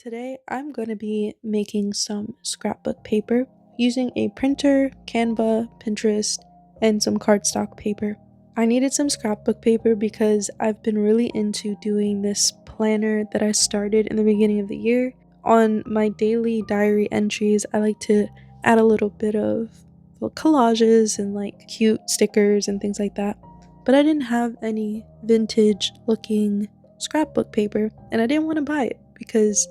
Today I'm going to be making some scrapbook paper using a printer, Canva, Pinterest, and some cardstock paper. I needed some scrapbook paper because I've been really into doing this planner that I started in the beginning of the year. On my daily diary entries, I like to add a little bit of collages and like cute stickers and things like that. But I didn't have any vintage looking scrapbook paper and I didn't want to buy it because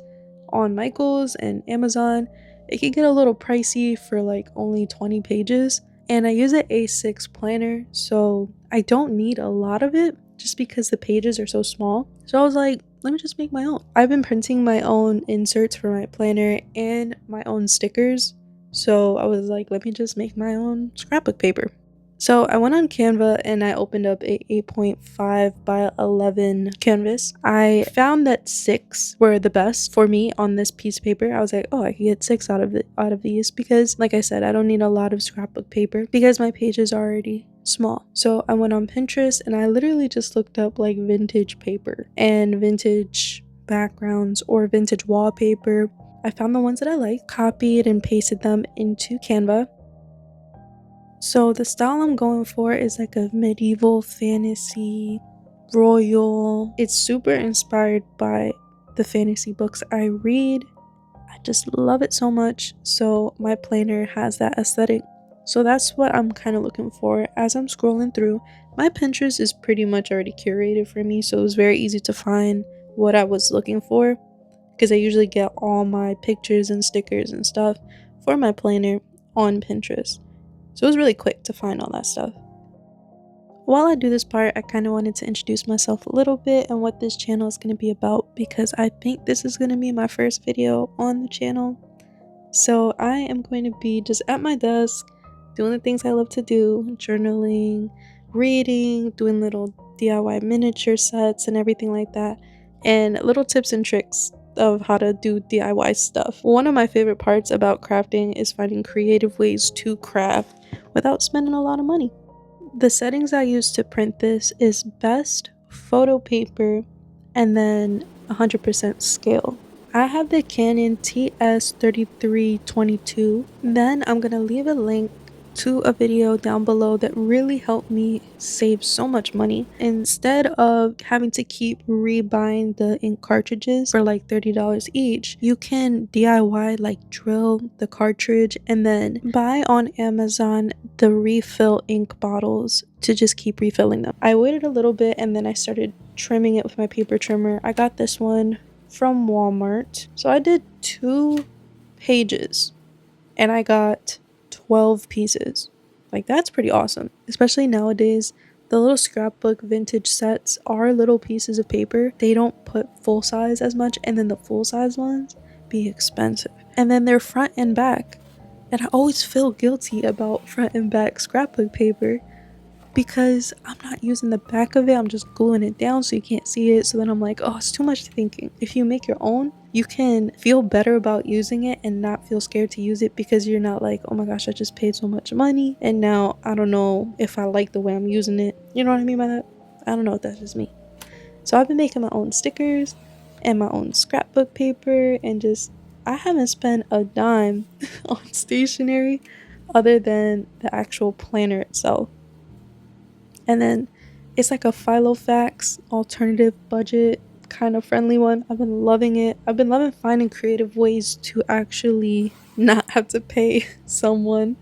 on Michaels and Amazon, it can get a little pricey for like only 20 pages. And I use an A6 planner, so I don't need a lot of it just because the pages are so small. So I was like, let me just make my own. I've been printing my own inserts for my planner and my own stickers. So I was like, let me just make my own scrapbook paper. So I went on Canva and I opened up a 8.5 by 11 canvas. I found that 6 were the best for me on this piece of paper. I was like, oh, I could get 6 out of these because, like I said, I don't need a lot of scrapbook paper because my pages are already small. So I went on Pinterest and I literally just looked up like vintage paper and vintage backgrounds or vintage wallpaper. I found the ones that I liked, copied and pasted them into Canva. So the style I'm going for is like a medieval fantasy royal. It's super inspired by the fantasy books I read. I just love it so much. So my planner has that aesthetic. So that's what I'm kind of looking for as I'm scrolling through. My Pinterest is pretty much already curated for me, so it was very easy to find what I was looking for because I usually get all my pictures and stickers and stuff for my planner on Pinterest. So it was really quick to find all that stuff. While I do this part, I kind of wanted to introduce myself a little bit and what this channel is going to be about because I think this is going to be my first video on the channel. So I am going to be just at my desk, doing the things I love to do, journaling, reading, doing little DIY miniature sets and everything like that, and little tips and tricks of how to do DIY stuff. One of my favorite parts about crafting is finding creative ways to craft without spending a lot of money. The settings I use to print this is best, photo paper, and then 100% scale. I have the Canon TS3322. Then I'm gonna leave a link to a video down below that really helped me save so much money. Instead of having to keep rebuying the ink cartridges for like $30 each, you can DIY, like drill the cartridge and then buy on Amazon the refill ink bottles to just keep refilling them. I waited a little bit and then I started trimming it with my paper trimmer. I got this one from Walmart. So I did 2 pages and I got 12 pieces. Like, that's pretty awesome. Especially nowadays, the little scrapbook vintage sets are little pieces of paper. They don't put full size as much, and then the full size ones be expensive. And then they're front and back. And I always feel guilty about front and back scrapbook paper because I'm not using the back of it. I'm just gluing it down so you can't see it. So then I'm like, oh, it's too much thinking. If you make your own, you can feel better about using it and not feel scared to use it because you're not like, oh my gosh, I just paid so much money and now I don't know if I like the way I'm using it. You know what I mean by that? I don't know if that's just me. So I've been making my own stickers and my own scrapbook paper, and just I haven't spent a dime on stationery other than the actual planner itself. And then it's like a filofax alternative budget kind of friendly one. I've been loving it. I've been loving finding creative ways to actually not have to pay someone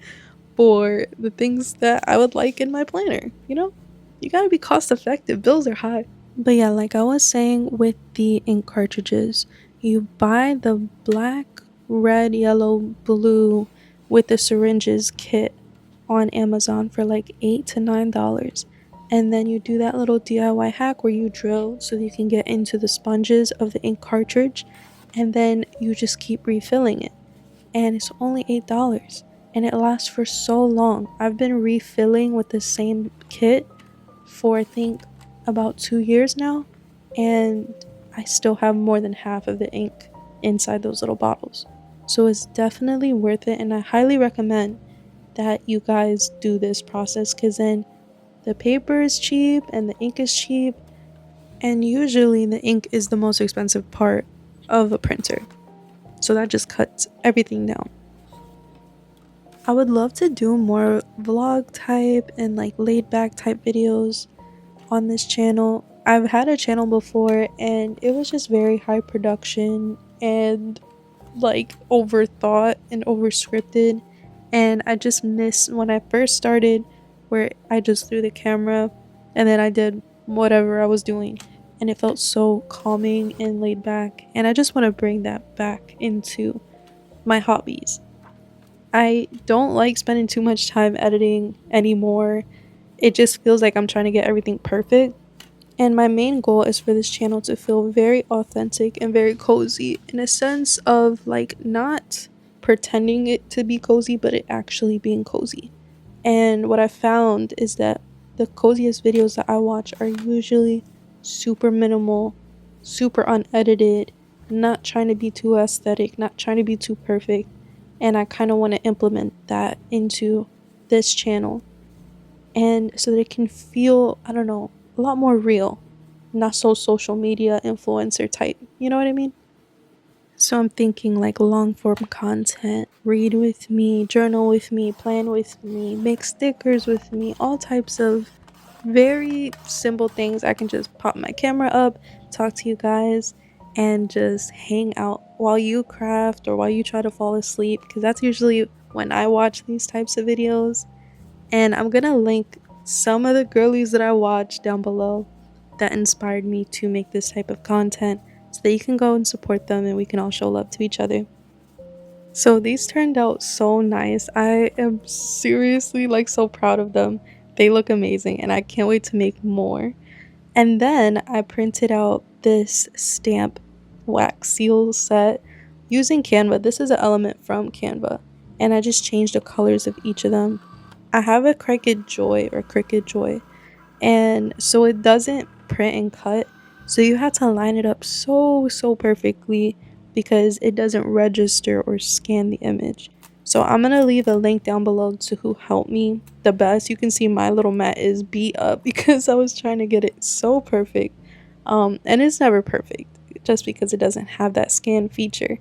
for the things that I would like in my planner. You know, you gotta be cost effective. Bills are high. But yeah, like I was saying with the ink cartridges, you buy the black, red, yellow, blue with the syringes kit on Amazon for like $8 to $9. And then you do that little DIY hack where you drill so you can get into the sponges of the ink cartridge, and then you just keep refilling it. And it's only $8 and it lasts for so long. I've been refilling with the same kit for I think about 2 years now, and I still have more than half of the ink inside those little bottles. So it's definitely worth it, and I highly recommend that you guys do this process because then the paper is cheap and the ink is cheap, and usually the ink is the most expensive part of a printer. so that just cuts everything down. I would love to do more vlog type and like laid back type videos on this channel. I've had a channel before and it was just very high production and like overthought and overscripted, and I just miss when I first started, where I just threw the camera and then I did whatever I was doing, and it felt so calming and laid back, and I just want to bring that back into my hobbies. I don't like spending too much time editing anymore. It just feels like I'm trying to get everything perfect. And my main goal is for this channel to feel very authentic and very cozy, in a sense of like not pretending it to be cozy, but it actually being cozy. And what I found is that the coziest videos that I watch are usually super minimal, super unedited, not trying to be too aesthetic, not trying to be too perfect. And I kind of want to implement that into this channel, and so that it can feel, I don't know, a lot more real, not so social media influencer type. You know what I mean? So I'm thinking like long form content, read with me, journal with me, plan with me, make stickers with me, all types of very simple things. I can just pop my camera up, talk to you guys, and just hang out while you craft or while you try to fall asleep, because that's usually when I watch these types of videos. And I'm gonna link some of the girlies that I watched down below that inspired me to make this type of content, so that you can go and support them and we can all show love to each other. So these turned out so nice. I am seriously like so proud of them. They look amazing and I can't wait to make more. And then I printed out this stamp wax seal set using Canva. This is an element from Canva, and I just changed the colors of each of them. I have a Cricut Joy, and so it doesn't print and cut, so you have to line it up so perfectly because it doesn't register or scan the image. So I'm gonna leave a link down below to who helped me the best. You can see my little mat is beat up because I was trying to get it so perfect, and it's never perfect just because it doesn't have that scan feature.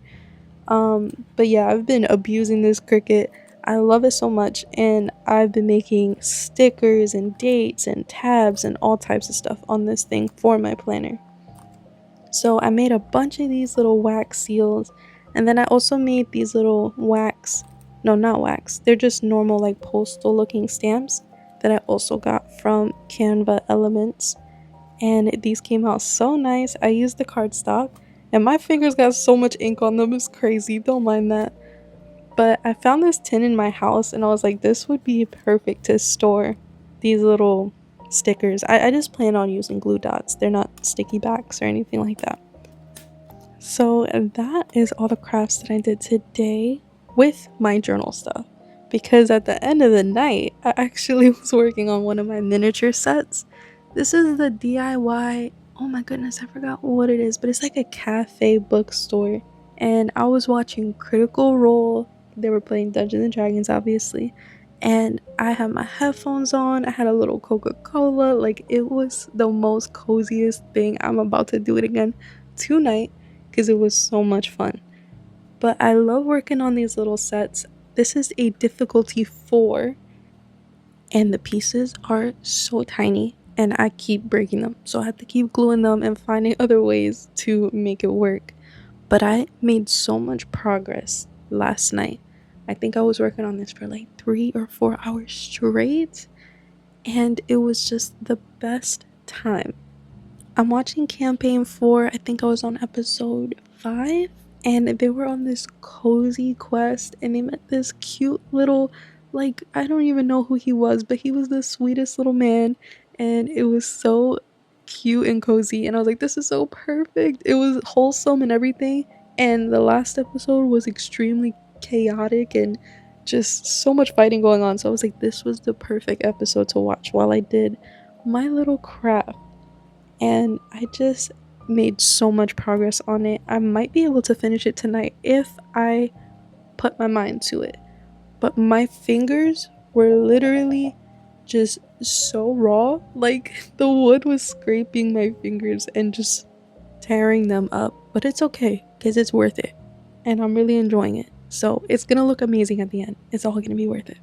But yeah, I've been abusing this Cricut. I love it so much, and I've been making stickers and dates and tabs and all types of stuff on this thing for my planner. So I made a bunch of these little wax seals, and then I also made these little wax, no, not wax, they're just normal like postal looking stamps that I also got from Canva Elements, and these came out so nice. I used the cardstock, and my fingers got so much ink on them, it's crazy, don't mind that. But I found this tin in my house and I was like, this would be perfect to store these little stickers. I just plan on using glue dots. They're not sticky backs or anything like that. So that is all the crafts that I did today with my journal stuff. Because at the end of the night, I actually was working on one of my miniature sets. This is the DIY. Oh my goodness, I forgot what it is, but it's like a cafe bookstore. And I was watching Critical Role. They were playing Dungeons and Dragons, obviously. And I had my headphones on. I had a little Coca-Cola. Like, it was the most coziest thing. I'm about to do it again tonight because it was so much fun. But I love working on these little sets. This is a difficulty 4, and the pieces are so tiny, and I keep breaking them. So I have to keep gluing them and finding other ways to make it work. But I made so much progress last night. I think I was working on this for like 3 or 4 hours straight, and it was just the best time. I'm watching campaign 4. I think I was on episode 5, and they were on this cozy quest, and they met this cute little, like, I don't even know who he was, but he was the sweetest little man, and it was so cute and cozy, and I was like, this is so perfect. It was wholesome and everything, and the last episode was extremely chaotic and just so much fighting going on, so I was like, this was the perfect episode to watch while I did my little craft. And I just made so much progress on it. I might be able to finish it tonight if I put my mind to it. But my fingers were literally just so raw. Like, the wood was scraping my fingers and just tearing them up. But it's okay, because it's worth it. and I'm really enjoying it. So it's gonna look amazing at the end. It's all gonna be worth it.